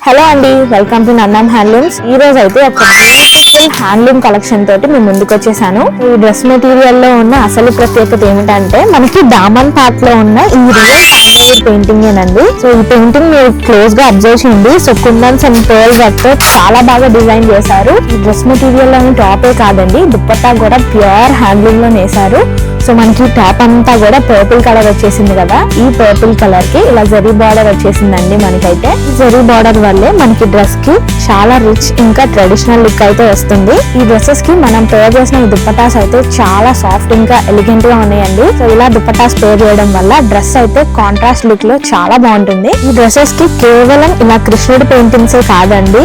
Hello అండి, welcome to Nandan handlooms. ఈ రోజు అయితే ఒక బ్యూటిఫుల్ హ్యాండ్లూమ్ కలెక్షన్ తోటి మేము ముందుకు వచ్చేసాను. ఈ డ్రెస్ మెటీరియల్ లో ఉన్న అసలు ప్రత్యేకత ఏమిటంటే మనకి దామన్ పార్ట్ లో ఉన్న ఈ రియల్ తాండూర్ పెయింటింగ్ ఏనండి. సో ఈ పెయింటింగ్ మీరు క్లోజ్ గా అబ్జర్వ్ చేయండి. So kundans and pearl work తో చాలా బాగా డిజైన్ చేశారు. ఈ డ్రెస్ మెటీరియల్ లోని టాపే కాదండి, దుపట్టా కూడా ప్యూర్ హ్యాండ్లూమ్ లో నేసారు. సో మనకి టాప్ అంతా కూడా పర్పుల్ కలర్ వచ్చేసింది కదా, ఈ పర్పుల్ కలర్ కి ఇలా జరీ బార్డర్ వచ్చేసిందండి. మనకైతే ఈ జరీ బార్డర్ వల్లే మనకి డ్రెస్ కి చాలా రిచ్ ఇంకా ట్రెడిషనల్ లుక్ అయితే వస్తుంది. ఈ డ్రెస్సెస్ కి మనం పేర్ చేసిన ఈ దుపట్టాస్ అయితే చాలా సాఫ్ట్ ఇంకా ఎలిగెంట్ గా ఉన్నాయండి. సో ఇలా దుపట్టాస్ పేర్ చేయడం వల్ల డ్రెస్ అయితే కాంట్రాస్ట్ లుక్ లో చాలా బాగుంటుంది. ఈ డ్రెస్సెస్ కి కేవలం ఇలా కృష్ణుడి పెయింటింగ్స్ కాదండి,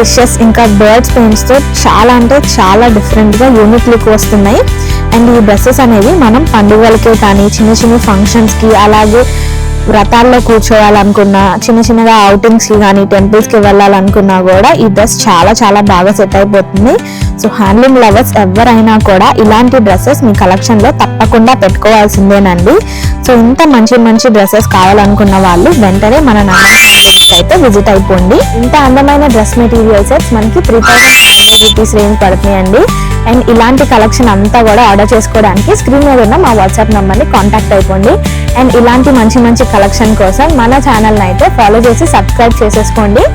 ఫిషెస్ ఇంకా బర్డ్స్ పెయింట్స్ తో చాలా అంటే చాలా డిఫరెంట్ గా యూనిక్ లుక్ వస్తున్నాయి. అండ్ ఈ డ్రెస్సెస్ అనేవి మనం పండుగలకే కానీ చిన్న చిన్న ఫంక్షన్స్ కి అలాగే వ్రతాల్లో కూర్చోవాలనుకున్నా, చిన్న చిన్నగా అవుటింగ్స్ కి కానీ టెంపుల్స్ కి వెళ్ళాలనుకున్నా కూడా ఈ డ్రెస్ చాలా చాలా బాగా సెట్ అయిపోతుంది. సో హ్యాండ్లూమ్ లవర్స్ ఎవరైనా కూడా ఇలాంటి డ్రెస్సెస్ మీ కలెక్షన్ లో తప్పకుండా పెట్టుకోవాల్సిందేనండి. సో ఇంత మంచి మంచి డ్రెస్సెస్ కావాలనుకున్న వాళ్ళు వెంటనే మన నందన్ హ్యాండ్లూమ్స్ అయితే విజిట్ అయిపోండి. ఇంత అందమైన డ్రెస్ మెటీరియల్ సెట్స్ మనకి 3500 రూపీస్ రేంజ్ పడుతున్నాయండి. అండ్ ఇలాంటి కలెక్షన్ అంతా కూడా ఆర్డర్ చేసుకోవడానికి స్క్రీన్ మీద ఉన్న మా వాట్సాప్ నంబర్ ని కాంటాక్ట్ అయిపోండి. అండ్ ఇలాంటి మంచి మంచి కలెక్షన్ కోసం మన ఛానల్ అయితే ఫాలో చేసి సబ్స్క్రైబ్ చేసేసుకోండి.